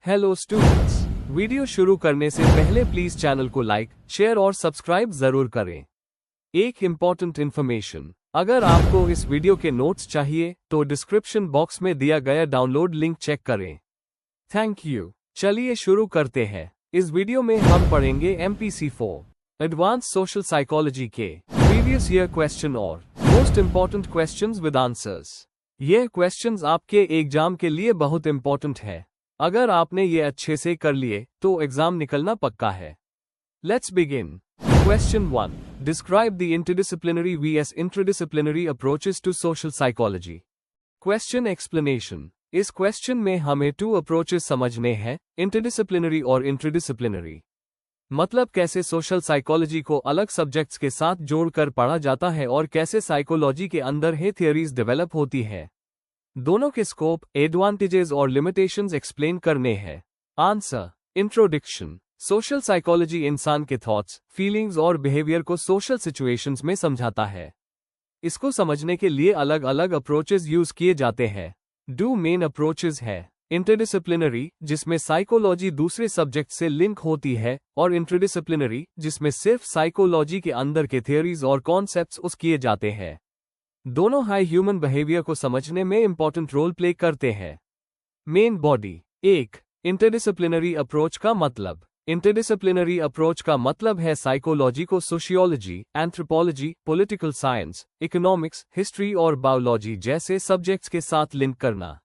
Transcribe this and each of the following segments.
Hello students, video शुरू करने से पहले प्लीज चैनल को लाइक, शेयर और सब्सक्राइब जरूर करें। एक इम्पॉर्टेंट इन्फॉर्मेशन, अगर आपको इस वीडियो के नोट्स चाहिए तो डिस्क्रिप्शन बॉक्स में दिया गया डाउनलोड लिंक चेक करें। Thank you. चलिए शुरू करते हैं। इस वीडियो में हम पढ़ेंगे MPC4 एडवांस सोशल साइकोलॉजी के प्रीवियस ईयर क्वेश्चन और most important questions with answers. ये क्वेश्चंस आपके एग्जाम के लिए बहुत इम्पोर्टेंट है। अगर आपने ये अच्छे से कर लिए तो एग्जाम निकलना पक्का है। Let's begin. Question 1, describe the interdisciplinary vs intradisciplinary approaches to social psychology. Question explanation. इस क्वेश्चन में हमें 2 अप्रोचेस समझने हैं, इंटरडिसिप्लिनरी और इंट्राडिसिप्लिनरी। मतलब कैसे सोशल साइकोलॉजी को अलग सब्जेक्ट्स के साथ जोड़कर पढ़ा जाता है और कैसे साइकोलॉजी के अंदर ये थियरीज डेवलप होती है। दोनों के स्कोप, एडवांटेजेस और लिमिटेशंस एक्सप्लेन करने हैं। आंसर। इंट्रोडक्शन। सोशल साइकोलॉजी इंसान के थॉट्स, फीलिंग्स और बिहेवियर को सोशल सिचुएशंस में समझाता है। इसको समझने के लिए अलग अलग अप्रोचेस यूज किए जाते हैं। 2 मेन अप्रोचेस है, इंटरडिसिप्लिनरी जिसमें साइकोलॉजी दूसरे सब्जेक्ट से लिंक होती है, और इंट्राडिसिप्लिनरी जिसमें सिर्फ साइकोलॉजी के अंदर के थियरीज और कॉन्सेप्ट्स उस किए जाते हैं। दोनों हाई ह्यूमन बिहेवियर को समझने में इंपॉर्टेंट रोल प्ले करते हैं। Main body. 1, इंटरडिसिप्लिनरी अप्रोच का मतलब। इंटरडिसिप्लिनरी अप्रोच का मतलब है साइकोलॉजी को sociology, anthropology, political science, economics, history और बायोलॉजी जैसे सब्जेक्ट्स के साथ लिंक करना।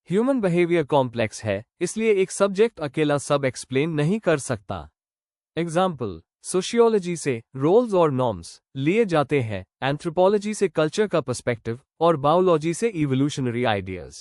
ह्यूमन बिहेवियर कॉम्प्लेक्स है, इसलिए एक सब्जेक्ट अकेला सब एक्सप्लेन नहीं कर सकता। एग्जाम्पल, सोशियोलॉजी से रोल्स और नॉर्म्स लिए जाते हैं, एंथ्रोपोलॉजी से कल्चर का पर्सपेक्टिव और बायोलॉजी से इवोल्यूशनरी आइडियाज।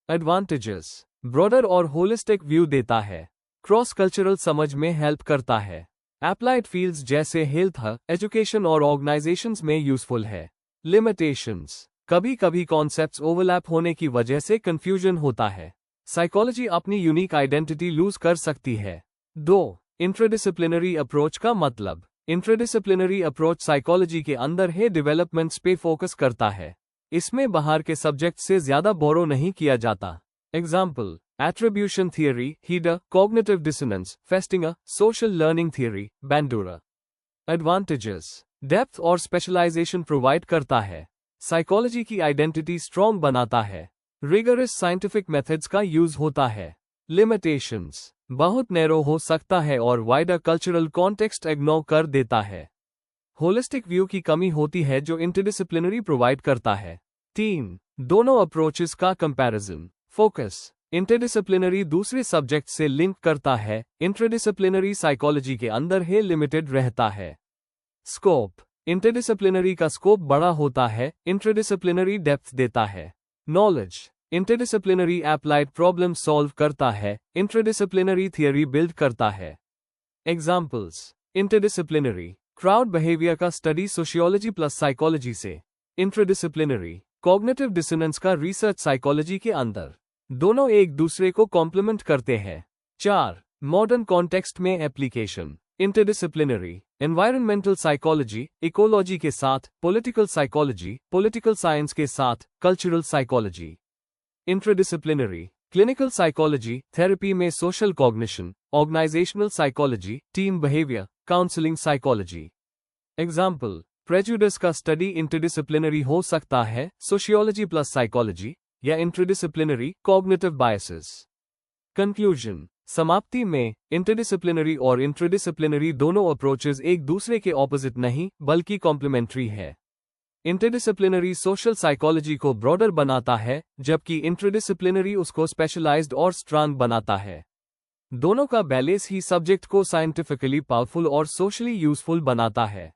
एडवांटेजेस, ब्रॉडर और होलिस्टिक व्यू देता है, क्रॉस कल्चरल समझ में हेल्प करता है, एप्लाइड फील्ड्स जैसे हेल्थ, एजुकेशन और ऑर्गेनाइजेशंस में यूजफुल है। लिमिटेशंस, कभी कभी कॉन्सेप्ट्स ओवरलैप होने की वजह से कंफ्यूजन होता है। साइकोलॉजी अपनी यूनिक आइडेंटिटी लूज कर सकती है। 2, इंट्राडिसिप्लिनरी अप्रोच का मतलब। इंट्राडिसिप्लिनरी अप्रोच साइकोलॉजी के अंदर है डेवलपमेंट्स पे फोकस करता है। इसमें बाहर के सब्जेक्ट से ज्यादा बोरो नहीं किया जाता। Example, attribution theory, Heider, cognitive dissonance, Festinger, social learning theory, Bandura. Advantages, depth और स्पेशलाइजेशन प्रोवाइड करता है, साइकोलॉजी की आइडेंटिटी स्ट्रॉन्ग बनाता है, रिगरस साइंटिफिक मेथड्स का यूज होता है। लिमिटेशंस, बहुत नैरो हो सकता है और वाइडर कल्चरल कॉन्टेक्स्ट इग्नोर कर देता है। होलिस्टिक व्यू की कमी होती है जो इंटरडिसिप्लिनरी प्रोवाइड करता है। 3, दोनों अप्रोचेस का कंपैरिजन। फोकस, इंटरडिसिप्लिनरी दूसरे सब्जेक्ट से लिंक करता है, इंट्राडिसिप्लिनरी साइकोलॉजी के अंदर है लिमिटेड रहता है। स्कोप, इंटरडिसिप्लिनरी का स्कोप बड़ा होता है, इंट्राडिसिप्लिनरी डेप्थ देता है। Knowledge, interdisciplinary applied problem solve करता है, इंट्राडिसिप्लिनरी थियरी बिल्ड करता है। एग्जाम्पल्स, इंटरडिसिप्लिनरी क्राउड बिहेवियर का स्टडी सोशियोलॉजी प्लस साइकोलॉजी से। इंट्राडिसिप्लिनरी कॉग्निटिव डिसोनेंस का रिसर्च साइकोलॉजी के अंदर। दोनों एक दूसरे को कॉम्प्लीमेंट करते हैं। 4, मॉडर्न कॉन्टेक्स्ट में application. Interdisciplinary environmental psychology, ecology के साथ, पॉलिटिकल साइकोलॉजी, पॉलिटिकल साइंस के साथ, cultural psychology. Intradisciplinary clinical psychology, therapy में social cognition, organisational psychology, team behaviour, counselling psychology. Example, prejudice का स्टडी इंटरडिसिप्लिनरी हो सकता है, सोशियोलॉजी प्लस साइकोलॉजी, या इंटरडिसिप्लिनरी कॉग्निटिव बायसेस। कंक्लूजन, समाप्ति में, इंटरडिसिप्लिनरी और इंट्राडिसिप्लिनरी दोनों अप्रोचेस एक दूसरे के ऑपोजिट नहीं बल्कि कॉम्प्लीमेंट्री है। इंटरडिसिप्लिनरी सोशल साइकोलॉजी को ब्रॉडर बनाता है, जबकि इंट्राडिसिप्लिनरी उसको स्पेशलाइज्ड और स्ट्रांग बनाता है। दोनों का बैलेंस ही सब्जेक्ट को साइंटिफिकली पावरफुल और सोशली यूजफुल बनाता है।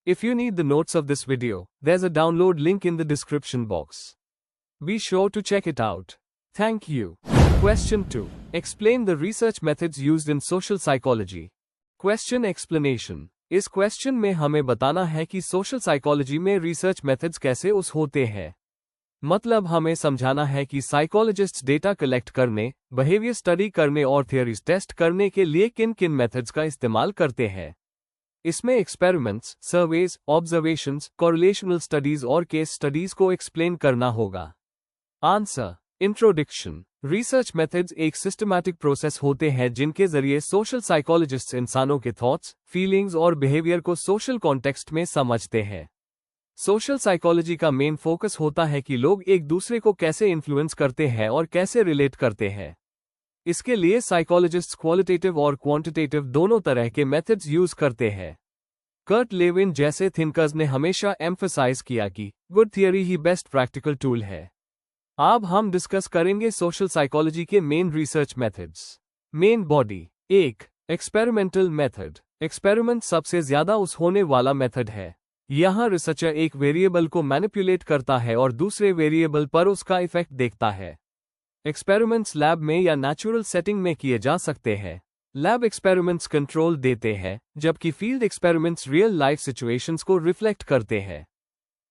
If you need the notes of this video, there is a download link in the description box. Be sure to check it out. Thank you. Question 2. Explain the research methods used in social psychology. Question explanation. इस question में हमें बताना है कि social psychology में research methods कैसे होते हैं। मतलब हमें समझाना है कि साइकोलॉजिस्ट्स डेटा कलेक्ट करने, बिहेवियर स्टडी करने और थियरीज टेस्ट करने के लिए किन किन मेथड्स का इस्तेमाल करते हैं। इसमें experiments, surveys, observations, correlational studies और केस स्टडीज को एक्सप्लेन करना होगा। Answer, introduction. रिसर्च मेथड्स एक सिस्टमैटिक प्रोसेस होते हैं जिनके जरिए सोशल साइकोलॉजिस्ट्स इंसानों के थॉट्स, फीलिंग्स और बिहेवियर को सोशल कॉन्टेक्स्ट में समझते हैं। सोशल साइकोलॉजी का मेन फोकस होता है कि लोग एक दूसरे को कैसे इन्फ्लुएंस करते हैं और कैसे रिलेट करते हैं। इसके लिए साइकोलॉजिस्ट्स क्वालिटेटिव और क्वांटिटेटिव दोनों तरह के मेथड्स यूज करते हैं। कर्ट लेविन जैसे थिंकर्स ने हमेशा एम्फसाइज किया कि गुड थियरी ही बेस्ट प्रैक्टिकल टूल है। अब हम डिस्कस करेंगे सोशल साइकोलॉजी के main research methods. Main body. 1. Experimental method. Experiment सबसे ज्यादा उस होने वाला मेथड है। यहाँ रिसर्चर एक वेरिएबल को मैनिपुलेट करता है और दूसरे वेरिएबल पर उसका इफेक्ट देखता है। एक्सपेरिमेंट्स लैब में या नेचुरल सेटिंग में किए जा सकते हैं। लैब एक्सपेरिमेंट्स कंट्रोल देते हैं, जबकि field experiments real life situations को रिफ्लेक्ट करते हैं।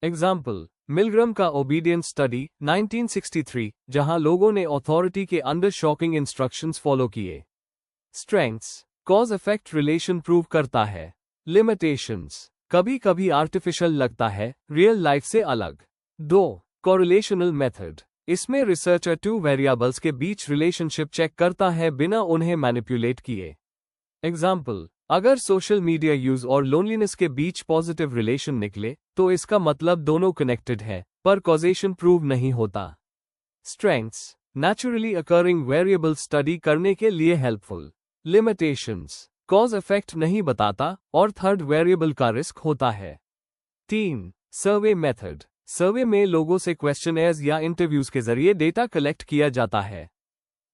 एग्जाम्पल, मिलग्राम का ओबीडियंस स्टडी 1963, जहां लोगों ने अथॉरिटी के अंडर शॉकिंग इंस्ट्रक्शंस फॉलो किए। Strengths. Cause effect relation prove करता है। लिमिटेशंस। कभी कभी आर्टिफिशियल लगता है, रियल लाइफ से अलग। 2. Correlational method. इसमें रिसर्चर 2 वेरिएबल्स के बीच रिलेशनशिप चेक करता है बिना उन्हें मैनिपुलेट किए। एग्जाम्पल, अगर सोशल मीडिया यूज और लोनलीनेस के बीच पॉजिटिव रिलेशन निकले तो इसका मतलब दोनों कनेक्टेड है, पर कॉजेशन प्रूव नहीं होता। Strengths. Naturally occurring variable study करने के लिए हेल्पफुल। लिमिटेशंस। कॉज इफेक्ट नहीं बताता और थर्ड वेरिएबल का रिस्क होता है। 3. Survey method. सर्वे में लोगों से क्वेश्चनर्स या इंटरव्यूज के जरिए डेटा कलेक्ट किया जाता है।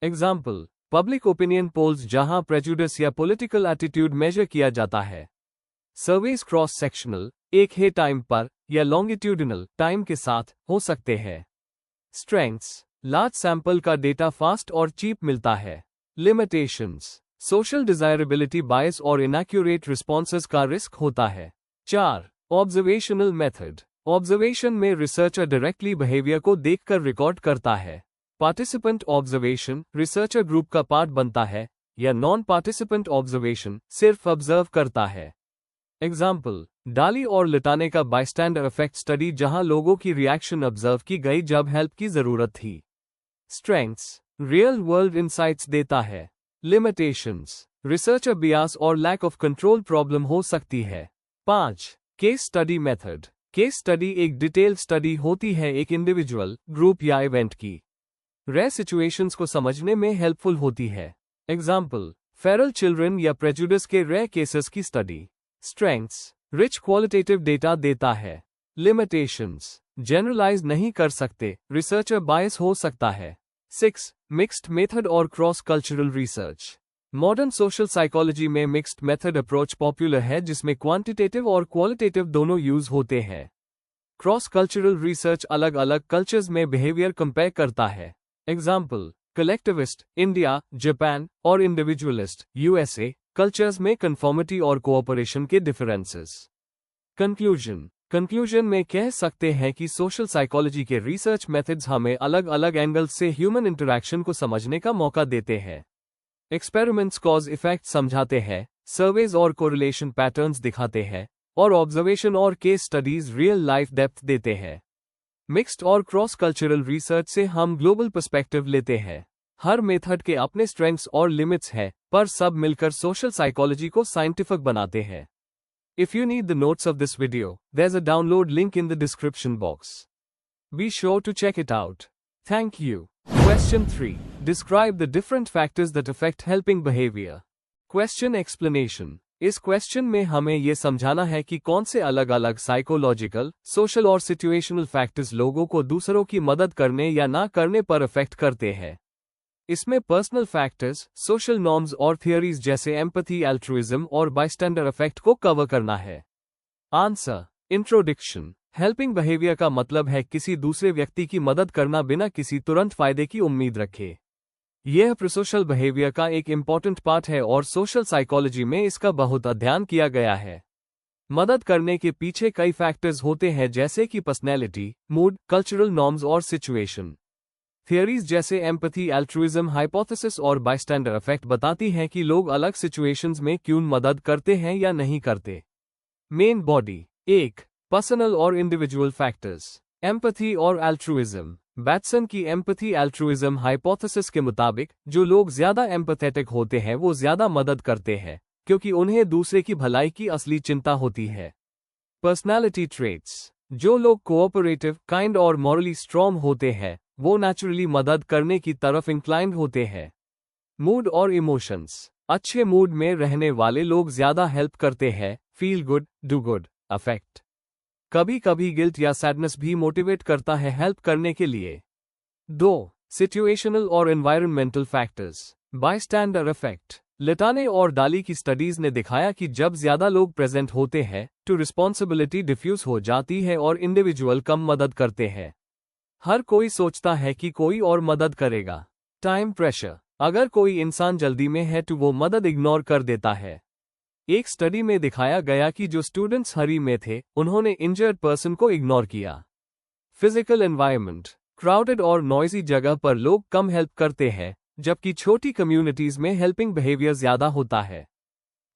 एग्जाम्पल, पब्लिक ओपिनियन पोल्स जहां प्रेजुडिस या पॉलिटिकल एटीट्यूड मेजर किया जाता है। सर्वेस क्रॉस सेक्शनल, एक ही टाइम पर या लॉन्गिट्यूडिनल टाइम के साथ हो सकते हैं। स्ट्रेंथ्स। लार्ज सैंपल का डेटा फास्ट और चीप मिलता है। लिमिटेशंस। सोशल डिजायरेबिलिटी बायस और इनएक्यूरेट रिस्पॉन्सेस का रिस्क होता है। 4. Observational method. ऑब्जर्वेशन में रिसर्चर डायरेक्टली बिहेवियर को देखकर रिकॉर्ड करता है। पार्टिसिपेंट ऑब्जर्वेशन रिसर्चर ग्रुप का पार्ट बनता है, या नॉन पार्टिसिपेंट ऑब्जर्वेशन सिर्फ ऑब्जर्व करता है। एग्जाम्पल, डाली और लिटाने का बायस्टैंडर इफेक्ट स्टडी जहां लोगों की रिएक्शन ऑब्जर्व की गई जब हेल्प की जरूरत थी। स्ट्रेंथ्स। रियल वर्ल्ड इंसाइट्स देता है। लिमिटेशंस। रिसर्चर बियास और लैक ऑफ कंट्रोल प्रॉब्लम हो सकती है। 5. Case study method. Case study एक डिटेल स्टडी होती है एक इंडिविजुअल, ग्रुप या इवेंट की। रेयर सिचुएशंस को समझने में हेल्पफुल होती है। एग्जाम्पल, फेरल चिल्ड्रन या प्रेजुडिस के रेयर केसेस की study. Strengths. Rich qualitative data देता है। लिमिटेशंस। जनरलाइज नहीं कर सकते, रिसर्चर बायस हो सकता है। 6. मिक्स्ड मेथड और cross cultural research. Modern social psychology में मिक्स्ड मेथड अप्रोच पॉपुलर है जिसमें क्वांटिटेटिव और क्वालिटेटिव दोनों यूज होते हैं। क्रॉस कल्चरल रिसर्च अलग अलग कल्चर्स में बिहेवियर कंपेयर करता है। एग्जाम्पल, कलेक्टिविस्ट इंडिया, जापान और इंडिविजुअलिस्ट यूएसए कल्चर्स में कन्फॉर्मिटी और कोऑपरेशन के डिफरेंसेस। कंक्लूजन में कह सकते हैं कि सोशल साइकोलॉजी के रिसर्च मेथड्स हमें अलग अलग एंगल्स से ह्यूमन इंटरैक्शन को समझने का मौका देते हैं। एक्सपेरिमेंट्स कॉज इफेक्ट समझाते हैं, सर्वेज और कोरिलेशन पैटर्न्स दिखाते हैं, और ऑब्जर्वेशन और case studies real life depth देते हैं। मिक्स्ड और क्रॉस कल्चरल रिसर्च से हम ग्लोबल पर्सपेक्टिव लेते हैं। हर मेथड के अपने स्ट्रेंथ्स और लिमिट्स हैं, पर सब मिलकर सोशल साइकोलॉजी को साइंटिफिक बनाते हैं। If you need the notes of this video, there's a download link in the description box. Be sure to check it out. Thank you. Question 3. Describe the different factors that affect helping behavior. Question explanation. इस question में हमें यह समझाना है कि कौन से अलग अलग साइकोलॉजिकल, सोशल और सिचुएशनल फैक्टर्स लोगों को दूसरों की मदद करने या ना करने पर अफेक्ट करते हैं। इसमें पर्सनल फैक्टर्स, सोशल नॉर्म्स और थियरीज जैसे एम्पैथी, एल्ट्रुइज्म और बायस्टैंडर इफेक्ट को कवर करना है। आंसर। इंट्रोडक्शन। हेल्पिंग बिहेवियर का मतलब है किसी दूसरे व्यक्ति की मदद करना बिना किसी तुरंत फायदे की उम्मीद रखे। यह प्रोसोशल बिहेवियर का एक इम्पॉर्टेंट पार्ट है और सोशल साइकोलॉजी में इसका बहुत अध्ययन किया गया है। मदद करने के पीछे कई फैक्टर्स होते हैं जैसे कि पर्सनैलिटी, मूड, कल्चरल नॉर्म्स और सिचुएशन। थियरीज जैसे एम्पैथी, एल्ट्रुइज्म, हाइपोथेसिस और बायस्टैंडर इफेक्ट बताती हैं कि लोग अलग सिचुएशंस में क्यों मदद करते हैं या नहीं करते। Main body. 1. पर्सनल और इंडिविजुअल फैक्टर्स। एम्पैथी और एल्ट्रुइज्म। बैटसन की एम्पैथी एल्ट्रुइज्म हाइपोथेसिस के मुताबिक जो लोग ज्यादा एम्पैथेटिक होते हैं वो ज्यादा मदद करते हैं क्योंकि उन्हें दूसरे की भलाई की असली चिंता होती है। Personality traits. जो लोग कोऑपरेटिव, काइंड और मॉरली स्ट्रॉन्ग होते हैं वो नेचुरली मदद करने की तरफ इंक्लाइंड होते हैं। मूड और इमोशंस। अच्छे मूड में रहने वाले लोग ज्यादा हेल्प करते हैं, feel good, do good, affect. कभी कभी गिल्ट या सैडनेस भी मोटिवेट करता है हेल्प करने के लिए। 2. सिचुएशनल और एनवायरनमेंटल फैक्टर्स। बायस्टैंडर इफेक्ट। लिटाने और डाली की स्टडीज ने दिखाया कि जब ज्यादा लोग प्रेजेंट होते हैं तो रिस्पॉन्सिबिलिटी डिफ्यूज हो जाती है और इंडिविजुअल कम मदद करते हैं। हर कोई सोचता है कि कोई और मदद करेगा। Time pressure. अगर कोई इंसान जल्दी में है तो वो मदद इग्नोर कर देता है। एक स्टडी में दिखाया गया कि जो स्टूडेंट्स हरी में थे उन्होंने इंजर्ड पर्सन को इग्नोर किया। Physical environment. क्राउडेड और नॉइजी जगह पर लोग कम हेल्प करते हैं जबकि छोटी कम्युनिटीज में हेल्पिंग बिहेवियर ज्यादा होता है।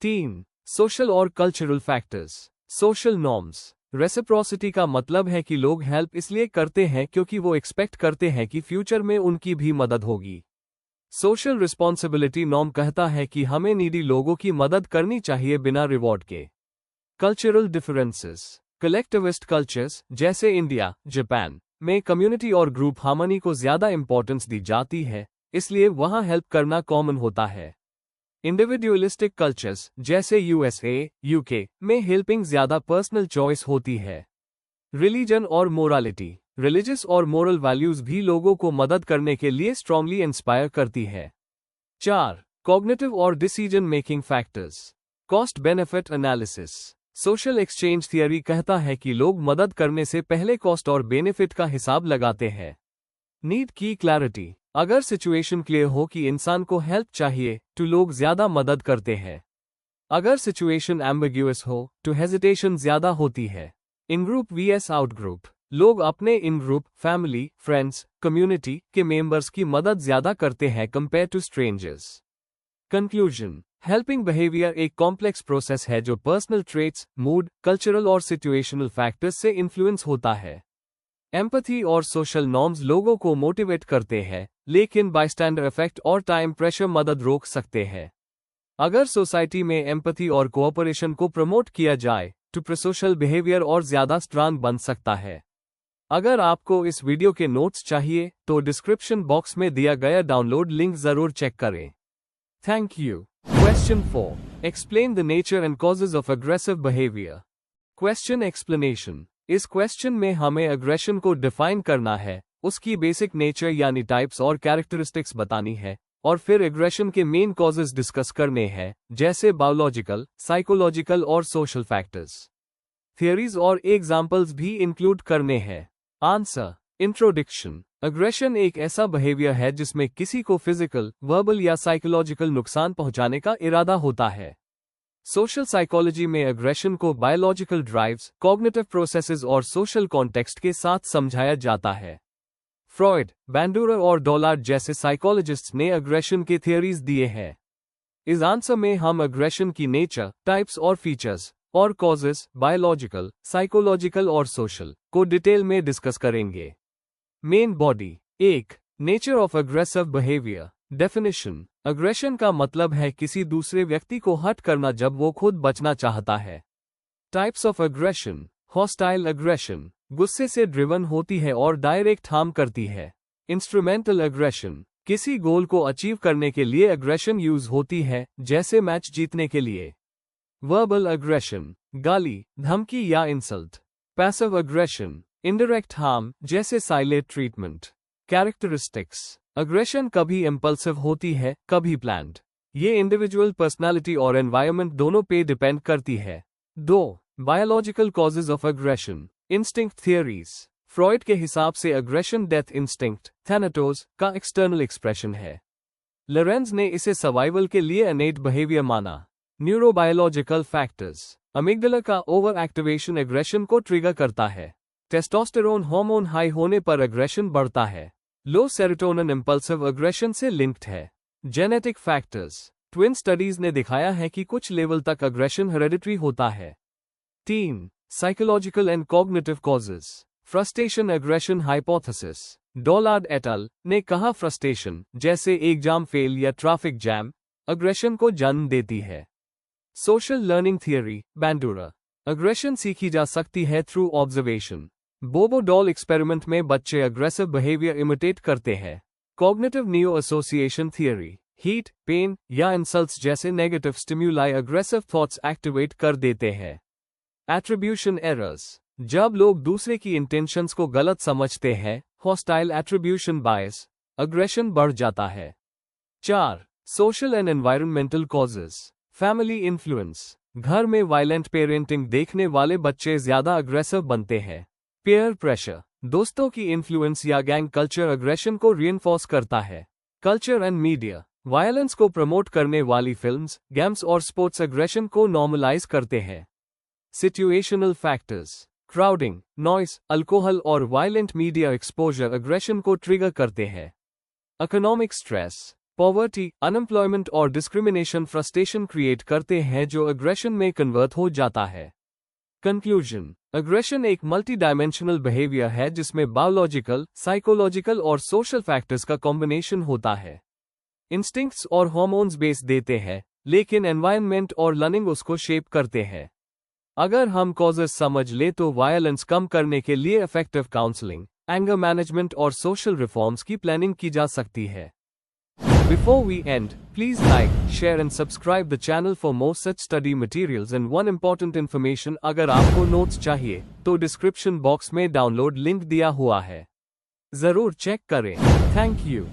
3. सोशल और cultural factors. Social norms. Reciprocity का मतलब है कि लोग हेल्प इसलिए करते हैं क्योंकि वो एक्सपेक्ट करते हैं कि फ्यूचर में उनकी भी मदद होगी। सोशल रिस्पॉन्सिबिलिटी नॉर्म कहता है कि हमें नीडी लोगों की मदद करनी चाहिए बिना रिवॉर्ड के। Cultural differences. कलेक्टिविस्ट कल्चर्स जैसे इंडिया, जापान में कम्युनिटी और ग्रुप हार्मनी को ज्यादा इंपॉर्टेंस दी जाती है, इसलिए वहां हेल्प करना कॉमन होता है। इंडिविजुअलिस्टिक कल्चर्स जैसे यूएसए, यूके में हेल्पिंग ज्यादा पर्सनल चॉइस होती है। रिलीजन और मोरालिटी। रिलीजियस और मोरल वैल्यूज भी लोगों को मदद करने के लिए स्ट्रांगली इंस्पायर करती है। 4. कॉग्निटिव और decision making factors. Cost benefit analysis. Social exchange theory कहता है कि लोग मदद करने से पहले कॉस्ट और बेनिफिट का हिसाब लगाते हैं। नीड की क्लैरिटी। अगर सिचुएशन क्लियर हो कि इंसान को हेल्प चाहिए तो लोग ज्यादा मदद करते हैं। अगर सिचुएशन एम्बिग्यूअस हो तो हेजिटेशन ज्यादा होती है। In group vs out group. लोग अपने in group, family, friends, community के मेंबर्स की मदद ज्यादा करते हैं compare to strangers. Conclusion. Helping behaviour एक कॉम्प्लेक्स प्रोसेस है जो पर्सनल ट्रेट्स, मूड, कल्चरल और सिचुएशनल फैक्टर्स से इन्फ्लुएंस होता है। एम्पैथी और सोशल नॉर्म्स लोगों को मोटिवेट करते हैं, लेकिन बायस्टैंडर इफेक्ट और टाइम प्रेशर मदद रोक सकते हैं। अगर सोसाइटी में एम्पैथी और कोऑपरेशन को प्रमोट किया जाए तो प्रोसोशल बिहेवियर और ज्यादा स्ट्रांग बन सकता है। अगर आपको इस वीडियो के नोट्स चाहिए तो डिस्क्रिप्शन बॉक्स में दिया गया डाउनलोड लिंक जरूर चेक करें। Thank you. Question 4. Explain the nature and causes of aggressive behaviour. Question explanation. इस क्वेश्चन में हमें अग्रेशन को डिफाइन करना है, उसकी बेसिक नेचर यानी टाइप्स और कैरेक्टरिस्टिक्स बतानी है, और फिर एग्रेशन के मेन कॉजेज डिस्कस करने हैं, जैसे बायोलॉजिकल, साइकोलॉजिकल और सोशल फैक्टर्स। थियरीज और एग्जाम्पल्स भी इंक्लूड करने हैं। आंसर। इंट्रोडक्शन। अग्रेशन एक ऐसा बिहेवियर है जिसमें किसी को फिजिकल, वर्बल या साइकोलॉजिकल नुकसान पहुंचाने का इरादा होता है। सोशल साइकोलॉजी में अग्रेशन को बायोलॉजिकल ड्राइव्स, कॉग्निटिव प्रोसेसेस और सोशल कॉन्टेक्स्ट के साथ समझाया जाता है। फ्रॉयड, बैंडूरर और डॉलार्ड जैसे साइकोलॉजिस्ट्स ने अग्रेशन के थियरीज दिए हैं। इस आंसर में हम अग्रेशन की नेचर, टाइप्स और फीचर्स और कॉजेस, बायोलॉजिकल, साइकोलॉजिकल और सोशल को डिटेल में डिस्कस करेंगे। Main body. 1. Nature of aggressive behaviour. Definition. Aggression का मतलब है किसी दूसरे व्यक्ति को हर्ट करना जब वो खुद बचना चाहता है। Types of aggression. Hostile aggression गुस्से से ड्रिवन होती है और डायरेक्ट हार्म करती है। इंस्ट्रूमेंटल अग्रेशन किसी गोल को अचीव करने के लिए अग्रेशन यूज होती है, जैसे मैच जीतने के लिए। वर्बल अग्रेशन गाली, धमकी या insult. Passive aggression indirect harm, जैसे साइलेंट ट्रीटमेंट। कैरेक्टरिस्टिक्स। अग्रेशन कभी इम्पल्सिव होती है, कभी प्लान्ड। ये इंडिविजुअल पर्सनालिटी और एनवायरनमेंट दोनों पे डिपेंड करती है। 2. Biological causes of aggression. Instinct theories. Freud के हिसाब से अग्रेशन डेथ इंस्टिंक्ट, थैनाटोस का एक्सटर्नल एक्सप्रेशन है। लोरेंज ने इसे सर्वाइवल के लिए इनेट बिहेवियर माना। Neurobiological factors. अमिगडाला का ओवर एक्टिवेशन एग्रेशन को ट्रिगर करता है। टेस्टोस्टेरोन हार्मोन हाई होने पर अग्रेशन बढ़ता है। लो सेरोटोनिन इंपल्सिव अग्रेशन से लिंक्ड है। Genetic factors. ट्विन स्टडीज ने दिखाया है कि कुछ लेवल तक अग्रेशन हेरेडिटरी होता है। 3. Psychological and cognitive causes. Frustration aggression hypothesis. Dollard et al ने कहा फ्रस्ट्रेशन जैसे एग्जाम फेल या ट्रैफिक जैम अग्रेशन को जन्म देती है। Social learning theory Bandura, aggression सीखी जा सकती है through observation. Bobo doll experiment में बच्चे अग्रेसिव बिहेवियर इमिटेट करते हैं। Cognitive neo association theory, heat, pain या इंसल्ट्स जैसे negative stimuli aggressive thoughts activate कर देते हैं। एट्रीब्यूशन एरर्स, जब लोग दूसरे की इंटेंशंस को गलत समझते हैं, हॉस्टाइल एट्रीब्यूशन बायस, अग्रेशन बढ़ जाता है। 4. Social and environmental causes, family influence, घर में वायलेंट पेरेंटिंग देखने वाले बच्चे ज्यादा अग्रेसिव बनते हैं। पेयर प्रेशर, दोस्तों की इन्फ्लुएंस या गैंग कल्चर अग्रेशन को रिइंफोर्स करता है। कल्चर एंड मीडिया, वायलेंस को प्रमोट करने वाली फिल्म्स, गेम्स और स्पोर्ट्स अग्रेशन को नॉर्मलाइज करते हैं। Situational factors, crowding, noise, alcohol और वायलेंट मीडिया एक्सपोजर अग्रेशन को ट्रिगर करते हैं। इकोनॉमिक स्ट्रेस, पॉवर्टी, अनएम्प्लॉयमेंट और डिस्क्रिमिनेशन फ्रस्ट्रेशन क्रिएट करते हैं जो अग्रेशन में कन्वर्ट हो जाता है। कंक्लूजन, अग्रेशन एक मल्टी डायमेंशनल बिहेवियर है जिसमें बायोलॉजिकल, साइकोलॉजिकल और सोशल फैक्टर्स का कॉम्बिनेशन होता है। इंस्टिंक्ट्स और हार्मोन्स बेस देते हैं, लेकिन एनवायरनमेंट और लर्निंग उसको शेप करते हैं। अगर हम कॉजेस समझ ले तो वायलेंस कम करने के लिए इफेक्टिव काउंसलिंग, एंगर मैनेजमेंट और सोशल रिफॉर्म्स की प्लानिंग की जा सकती है। Before we end, please like, share and subscribe the channel for more such study materials and one important information अगर आपको नोट्स चाहिए तो डिस्क्रिप्शन बॉक्स में डाउनलोड लिंक दिया हुआ है, जरूर चेक करें। Thank you.